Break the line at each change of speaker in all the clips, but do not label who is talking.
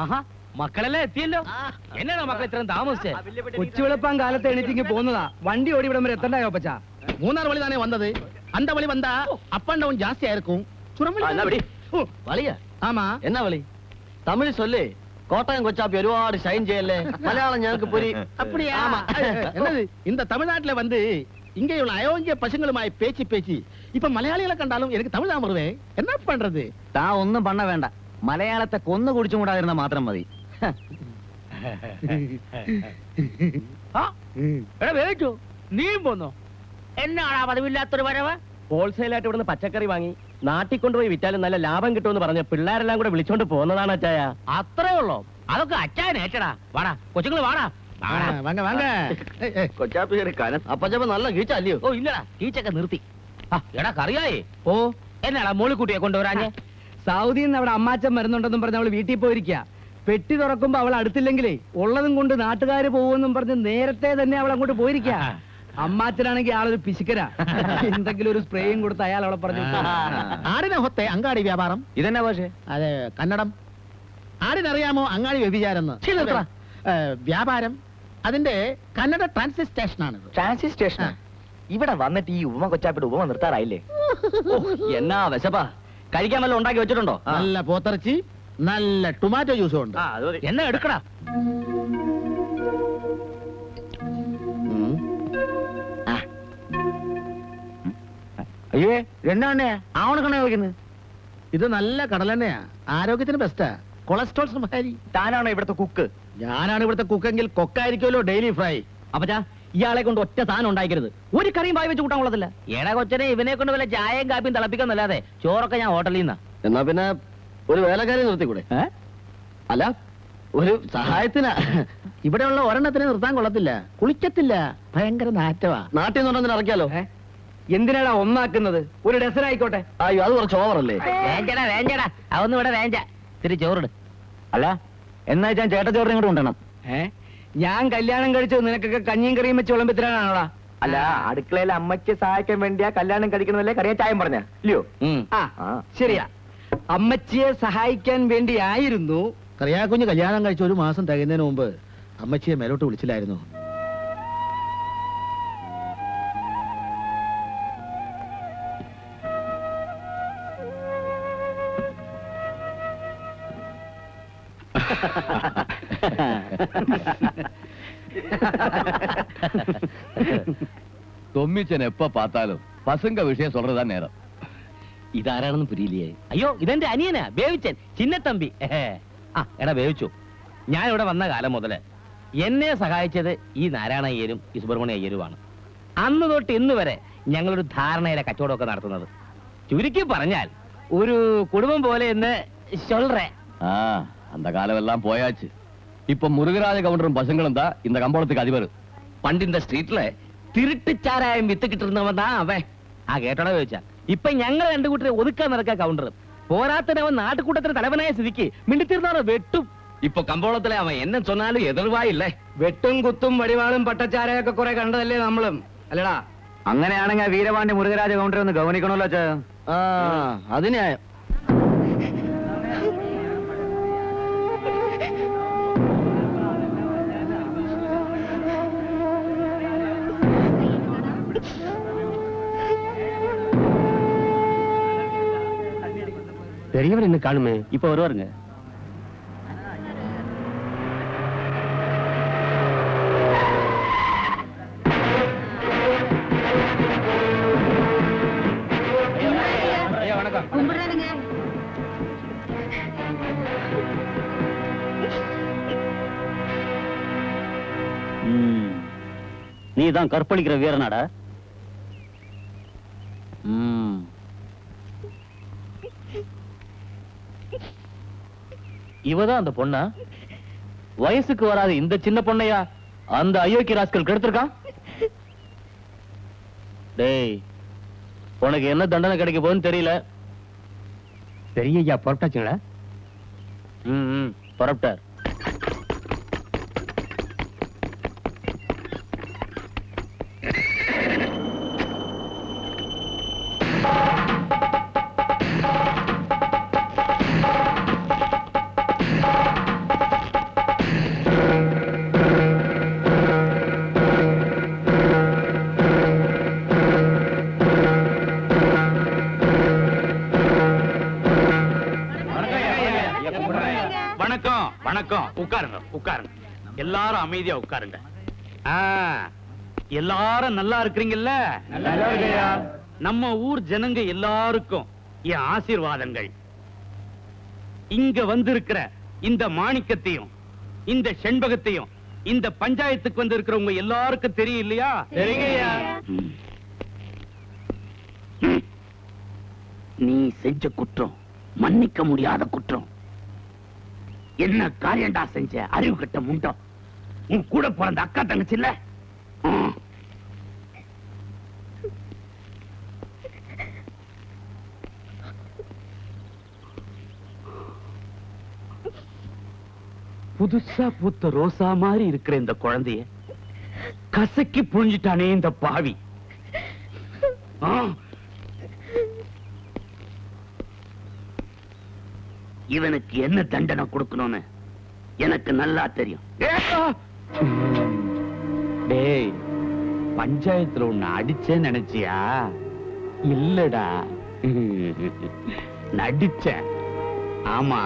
ആഹാ, മക്കളെല്ലാം എത്തിയല്ലോ. എന്നാണോ മക്കൾ ഇത്രയും താമസിച്ചേ?
കൊച്ചുവെളുപ്പാൻ കാലത്ത് എണീറ്റിങ്ങി പോന്നതാ. വണ്ടി ഓടി ഇവിടം വരെ എത്തണ്ടായോ പച്ചാ?
3 வழி தானே வந்தது. அந்த வழி வந்தா அப் அண்ட் டவுன் ஜாஸ்தியா இருக்கும்.
വളിയ
ஆமா.
എന്നാ വളി? തമിഴ് ചൊല്ല്. കോട്ടയം കൊച്ചാപ്പി ഒരുപാട് ഷൈൻ ചെയ്യല്ലേ. മലയാളം ഞങ്ങൾക്ക് പുരി.
அப்படியா? ஆமா. என்னது இந்த தமிழ்நாட்டுல வந்து இங்கேயுள்ள அயோக்கிய பசங்களுമായി பேச்சு பேச்சு இப்ப மலையாளிகளை கண்டாலும் எனக்கு தமிழ் தான் வருவே. என்ன பண்றது?
താ ഒന്നും പണ്ണ വേണ്ട. മലയാളത്തെ കൊന്നു കുടിച്ചും കൂടാതിരുന്ന മാത്രം മതി.
വേവിച്ചു നീയും പോന്നോ?
എന്നാടാ പതിവില്ലാത്തൊരു വരവ്?
ഹോൾസെയിലായിട്ട് ഇവിടുന്ന് പച്ചക്കറി വാങ്ങി നാട്ടിൽ കൊണ്ടുപോയി വിറ്റാലും നല്ല ലാഭം കിട്ടുമെന്ന് പറഞ്ഞ പിള്ളേരെല്ലാം കൂടെ വിളിച്ചോണ്ട് പോകുന്നതാണ് അച്ചായ.
അത്രേ ഉള്ളോ? അതൊക്കെ അച്ചായനേറ്റടാ. വാടാ കൊച്ചുങ്ങൾ വാടാ.
வாங்க வாங்க.
കൊച്ചാപ്പി അപ്പച്ചപ്പ നല്ല കീച്ച അല്ലയോ?
ഓ ഇല്ലടാ, കീച്ചൊക്കെ നിർത്തി.
എടാ കറിയായേ?
ഓ,
എന്നാടാ മോളിക്കുട്ടിയെ കൊണ്ടുവരാഞ്ഞേ?
സൗദിയിൽ നിന്ന് അവിടെ അമ്മാച്ചൻ വരുന്നുണ്ടെന്നും പറഞ്ഞ് അവള് വീട്ടിൽ പോയിരിക്കുക. പെട്ടി തുറക്കുമ്പോ അവൾ അടുത്തില്ലെങ്കിലേ ഉള്ളതും കൊണ്ട് നാട്ടുകാര് പോകുമെന്നും പറഞ്ഞ് നേരത്തെ തന്നെ അവൾ അങ്ങോട്ട് പോയിരിക്കുക. അമ്മാച്ചനാണെങ്കിൽ ആളൊരു പിശുക്കരാ. എന്തെങ്കിലും ഒരു സ്പ്രേയും കൊടുത്ത് അയാൾ അവളെ പറഞ്ഞു.
ആടിനെ ഹൊത്തെ അങ്ങാടി വ്യാപാരം.
ഇതെന്നാ പക്ഷേ?
അതെ, കന്നഡം. ആടിനറിയാമോ അങ്ങാടി വ്യഭിചാരെന്ന്? വ്യാപാരം അതിന്റെ കന്നഡ ട്രാൻസിസ്റ്റേഷൻ ആണ്.
ട്രാൻസിസ്റ്റേഷൻ ഇവിടെ വന്നിട്ട് ഈ ഉമ്മ കൊച്ചാപ്പിയുടെ ഉപമ നിർത്താറായില്ലേ? എന്നാ വിശപ്പാ? കഴിക്കാൻ വല്ല ഉണ്ടാക്കി വെച്ചിട്ടുണ്ടോ?
നല്ല പോത്തിറച്ചി, നല്ല ടൊമാറ്റോ ജ്യൂസും ഉണ്ട്.
എന്നാ എടുക്കടാ. അയ്യേ എന്നാ ആവണക്കണേ വയ്ക്കുന്നത്?
ഇത് നല്ല കടലെണ്ണയാ, ആരോഗ്യത്തിന് ബെസ്റ്റാ. കൊളസ്ട്രോൾ സംഹാരി.
താനാണോ ഇവിടുത്തെ കുക്ക്?
ഞാനാണ് ഇവിടുത്തെ കുക്കെങ്കിൽ കൊക്കായിരിക്കുമല്ലോ ഡെയിലി ഫ്രൈ.
അപ്പച്ചാ ഇയാളെ കൊണ്ട് ഒറ്റ സാധനം ഉണ്ടാക്കരുത്. ഒരു കറിയും വായി വെച്ച് കൂട്ടാൻ കൊള്ളത്തില്ല. ഏടാ കൊച്ചനെ ഇവനെ കൊണ്ട് വല്ല ചായയും കാപ്പിയും തിളപ്പിക്കാന്നല്ലാതെ ചോറൊക്കെ ഞാൻ ഹോട്ടലിൽ നിന്നാ.
എന്നാ പിന്നെ ഒരു വേലക്കാരി നിർത്തിക്കൂടെ?
അല്ല
ഒരു സഹായത്തിനാ. ഇവിടെയുള്ള ഒരെണ്ണത്തിന് നിർത്താൻ കൊള്ളത്തില്ല, കുളിക്കത്തില്ല, ഭയങ്കര നാറ്റവാ.
നാട്ടിൽ നിന്നുണ്ടെന്ന് ഇറക്കിയാലോ?
എന്തിനാടാ ഒന്നാക്കുന്നത്? ഒരു ഡസൻ ആയിക്കോട്ടെ.
അയ്യോ അത് കുറച്ച് ഓവറല്ലേ?
വേഞ്ചടാ വേഞ്ചടാ, അതൊന്നും ഇവിടെ വേഞ്ച. ഇത്തിരി ചോറിട്.
അല്ല എന്നാ ഞാൻ ചേട്ട ചോറിനെ ഇങ്ങോട്ട് കൊണ്ടുവരണം.
ഞാൻ കല്യാണം കഴിച്ചത് നിനക്കൊക്കെ കഞ്ഞിയും കറിയും വെച്ച് വിളമ്പത്തിലാണോടാ?
അല്ല അടുക്കളയിൽ അമ്മയ്ക്ക് സഹായിക്കാൻ വേണ്ടിയാ കല്യാണം കഴിക്കണമല്ലേ കറിയ ചായം പറഞ്ഞ ഇല്ലയോ?
ശരിയാ, അമ്മച്ചിയെ സഹായിക്കാൻ വേണ്ടിയായിരുന്നു.
കറിയാക്കുഞ്ഞ് കല്യാണം കഴിച്ച 1 മാസം തികയുന്നതിന് മുമ്പ് അമ്മച്ചിയെ മേലോട്ട് വിളിച്ചില്ലായിരുന്നു.
தொம்மிச்சன் எப்ப பார்த்தாலும் பசங்க விஷயம் சொல்றதுதான் நேரம்.
ഇതാരാണെന്ന് പുരിയില്ലേ? അയ്യോ ഇതെന്റെ അനിയനാ, ബേവിച്ചൻ, ചിന്നത്തമ്പി. എടാ ബേവിച്ചു, ഞാൻ ഇവിടെ വന്ന കാലം മുതല് എന്നെ സഹായിച്ചത് ഈ നാരായണ അയ്യരും ഈ സുബ്രഹ്മണ്യ അയ്യരുമാണ്. അന്ന് തൊട്ട് ഇന്ന് വരെ ഞങ്ങളൊരു ധാരണയിലെ കച്ചവടമൊക്കെ നടത്തുന്നത്. ചുരുക്കി പറഞ്ഞാൽ ഒരു കുടുംബം പോലെ എന്ന് ചൊല്ലേ.
அந்த காலம் எல்லாம் போயாச்சு. இப்ப முருகராஜ கவுண்டரும் பசங்களும் தான் இந்த கம்பளத்துக்கு அதிபர்.
പണ്ട് இந்த സ്ട്രീറ്റിലെ തിരുട്ടിച്ചാരായം വിത്ത് കിട്ടുന്നവൻ താ അവൻ. കേട്ടോടെ ചോദിച്ചാ ഇപ്പൊ ഞങ്ങൾ 2 കൂട്ടരെ ഒതുക്കാൻ നടക്കാ കൗണ്ടർ. പോരാത്തനവൻ നാട്ടുകൂട്ടത്തിന് തലവനായ സ്ഥിതിക്ക് മിണ്ടിത്തീർന്നാണ് വെട്ടും. ഇപ്പൊ കമ്പോളത്തിലെ അവൻ എന്നെ ചൊന്നാലും എതിർവായില്ലേ.
വെട്ടും കുത്തും വടിവാളും പട്ടച്ചാരയൊക്കെ കുറെ കണ്ടതല്ലേ നമ്മളും, അല്ലടാ?
അങ്ങനെയാണെങ്കിൽ വീരപാണ്ഡ്യ മുരുകരാജ കൗണ്ടർ ഒന്ന് ഗവനിക്കണമല്ലോ അച്ഛാ.
അതിനെ
பெரியவர் இன்னும் காணுமே, இப்ப வருவாருங்க.
நீ தான் கற்பழிக்கிற வீரனாடா?
இவதான் அந்த பொண்ணா? வயசுக்கு வராது இந்த சின்ன பொண்ணையா அந்த அயோக்கிய ராஸ்கல் கெடுத்திருக்கான்? டேய், உனக்கு என்ன தண்டனை கிடைக்க போகுதுன்னு தெரியல. பெரியய்யா புறப்பட்டாச்சுங்களா? புறப்பட்டார்.
வணக்கம். உட்காருங்க உட்காருங்க. எல்லாரும் அமைதியா உட்காருங்க. எல்லாரும் நல்லா இருக்கிறீங்கல்ல?
நல்லா இருக்கையா.
நம்ம ஊர் ஜனங்க எல்லாருக்கும் என் ஆசீர்வாதங்கள். இங்க வந்திருக்கிற இந்த மாணிக்கத்தையும் இந்த செண்பகத்தையும் இந்த பஞ்சாயத்துக்கு வந்திருக்கிறவங்க எல்லாருக்கும் தெரியும் இல்லையா?
சரிங்கய்யா.
நீ செஞ்ச குற்றம் மன்னிக்க முடியாத குற்றம். என்ன காரியண்டா செஞ்ச? அறிவு கட்ட முண்டம். உன் கூட பிறந்த அக்கா தங்கச்சி இல்ல? புதுசா பூத்த ரோசா மாதிரி இருக்கிற இந்த குழந்தைய கசக்கி புழிஞ்சிட்டானே இந்த பாவி. இவனுக்கு என்ன தண்டனை கொடுக்கணும்னு எனக்கு நல்லா தெரியும். டேய், பஞ்சாயத்துல உன்னை அடிச்சேன்னு நினைச்சியா? இல்லடா, நடிச்ச. ஆமா,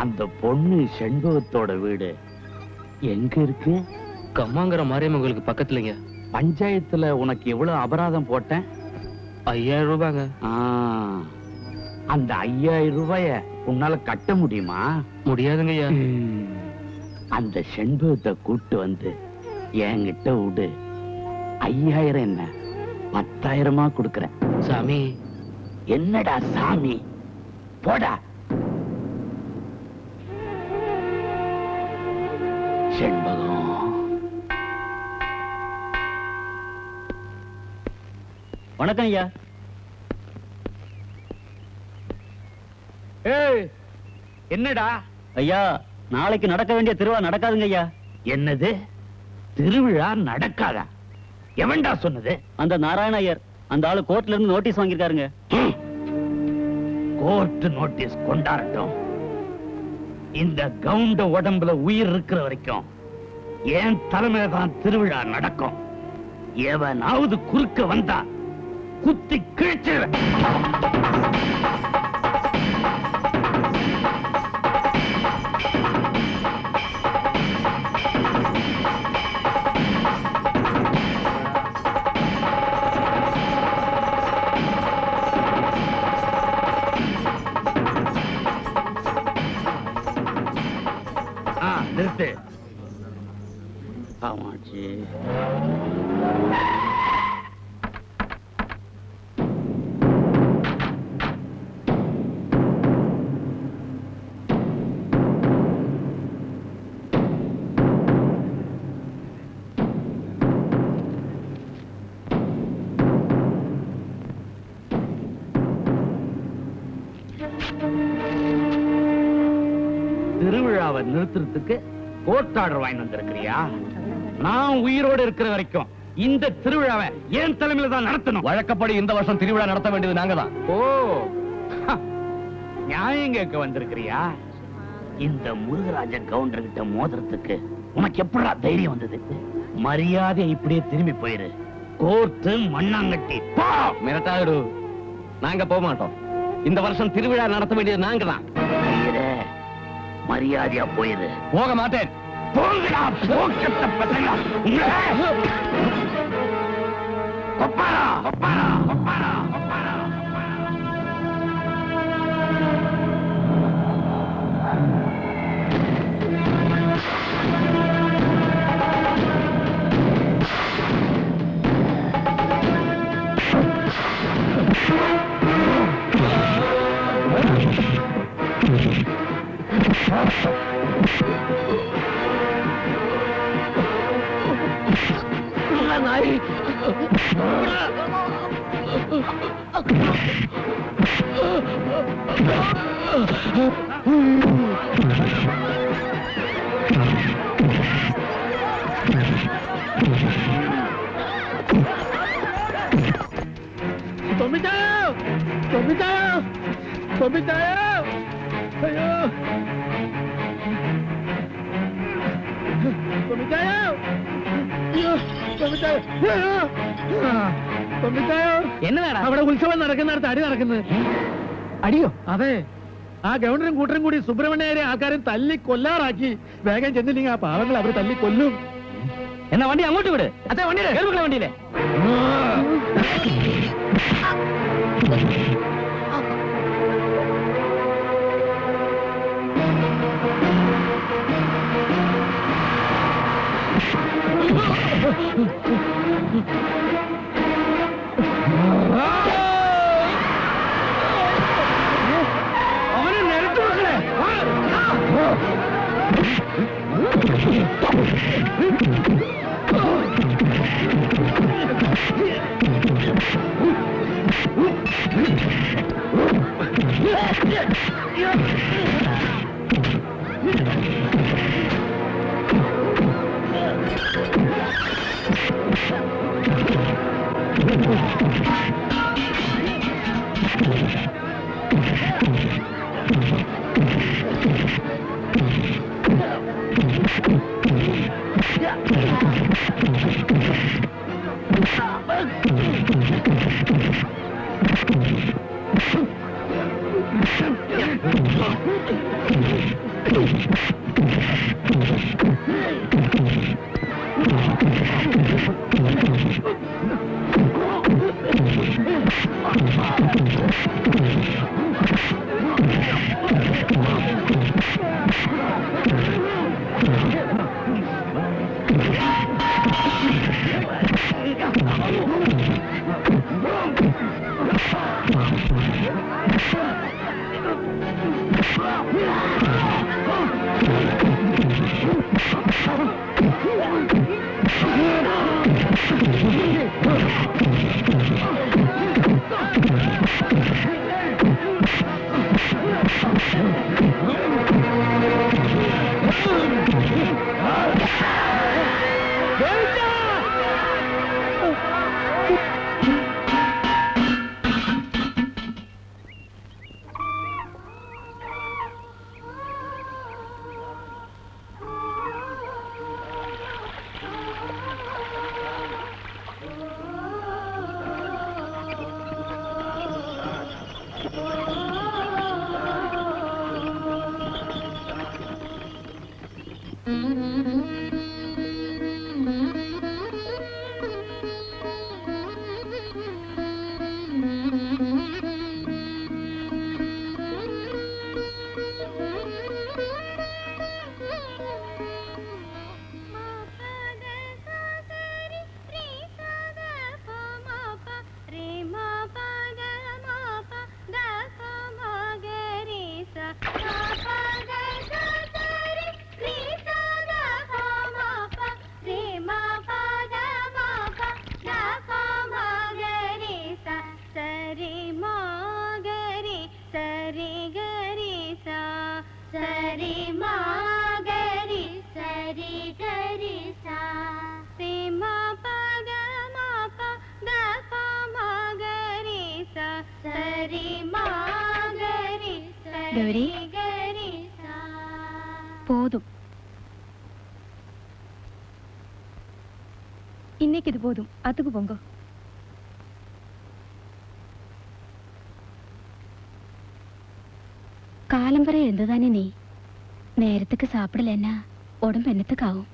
அந்த பொண்ணு செண்பகத்தோட வீடு எங்க இருக்கு?
கம்மாங்கிற மாரியம்மங்களுக்கு பக்கத்துலங்க.
பஞ்சாயத்துல உனக்கு எவ்வளவு அபராதம் போட்டேன்?
5000 ரூபாங்க.
அந்த 5000 ரூபாய உன்னால கட்ட முடியுமா?
முடியாதுங்க ஐயா.
அந்த செண்பகத்தை கூட்டு வந்து என்கிட்ட விடு. 5000 என்ன 10,000 கொடுக்கறேன்.
சாமி.
என்னடா சாமி? போடா. செண்பகம்.
வணக்கம் ஐயா.
ஏய், என்னடா?
ஐயா, நாளைக்கு நடக்க வேண்டிய திருவிழா நடக்காதுங்க ஐயா.
என்னது? திருவிழா நடக்காதா? எவன்டா சொன்னது?
அந்த நாராயண ஐயர், அந்த ஆளு கோர்ட்ல இருந்து நோட்டீஸ் வாங்கியிருக்காருங்க.
கோர்ட் நோட்டீஸ் கொண்டாடட்டும். இந்த கவுண்ட உடம்புல உயிர் இருக்கிற வரைக்கும் என் தலைமையில தான் திருவிழா நடக்கும். எவனாவது குறுக்க வந்தா குத்தி கிழிச்சிருவேன். நிறுத்து. ஆமாச்சி. திருவிழாவை நிறுத்துறதுக்கு கோர்ட் ஆர்டர் வாங்கி வந்திருக்கிறியா? நான் உயிரோடு இருக்கிற வரைக்கும் இந்த திருவிழாவை என் தலைமையில தான் நடத்தணும்.
வழக்கப்படி இந்த வருஷம் திருவிழா நடத்த வேண்டியது நாங்க தான்.
ஓ, நியாயம் கேட்க வந்திருக்கிறியா? இந்த முருகராஜ கவுண்டர் கிட்ட மோதிரத்துக்கு உனக்கு எப்படா தைரியம் வந்தது? மரியாதை இப்படியே திரும்பி போயிரு. கோர்ட்டு மண்ணாங்கட்டி.
மிரட்டாடு. நாங்க போக மாட்டோம். இந்த வருஷம் திருவிழா நடத்த வேண்டியது நாங்க தான்.
மரியாதையா போயிரு.
போக மாட்டேன்.
போங்கடா, போக்கத்த பசங்களா. ஒப்பாரா ஒப்பாரா ஒப்பாரா ஒப்பாரா. நாய். தொம்பிட்டாயோ, தொம்பிட்டாயோ, தொம்பிட்டாயோ. ஐயோ, தொம்பிட்டாயோ. ஐயோ, தொம்பிட்டாயோ. தொம்பிட்டாயோ.
என்னடா
അവിടെ ഉത്സവം നടക്കുന്നിടത്ത് അടി നടക്കുന്നത്. അടിയോ? അതെ, ആ ഗവർണറും കൂട്ടരും കൂടി സുബ്രഹ്മണ്യരെ ആൾക്കാരും തല്ലി കൊല്ലാറാക്കി. വേഗം ചെന്നില്ലെങ്കിൽ ആ പാവങ്ങൾ അവർ തല്ലി കൊല്ലും.
എന്നാ വണ്ടി അങ്ങോട്ട് വിട്. അച്ഛാ വണ്ടി വണ്ടിയില്ലേ?
അവനെ നിരത്തു വെക്കണേ.
கௌரி போதும், இன்னைக்கு இது போதும். அதுக்கு போங்க. காலம் வரை இருந்துதானே நீ நேரத்துக்கு சாப்பிடலன்னா உடம்பு என்னத்துக்கு ஆகும்?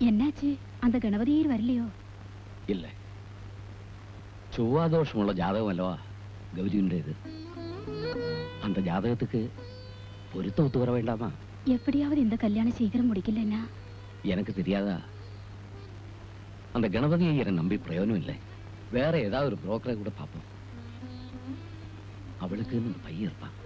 என்னாச்சு? அந்த கணபதியர் வரலையோ?
ഇല്ല, ചൊവ്വാദോഷമുള്ള ജാതകമല്ലോ ഗൗരിയുടേത്. அந்த ஜாதகத்துக்கு பொருத்த ஒத்து வர வேண்டாமா?
எப்படியாவது இந்த கல்யாணம் சீக்கிரம் முடிக்கலன்னா?
எனக்கு தெரியாதா? அந்த கணபதி ஐயரை நம்பி பிரயோஜனம் இல்லை. வேற ஏதாவது ஒரு புரோக்கரை கூட பார்ப்போம். அவளுக்கு பையன் இருப்பான்.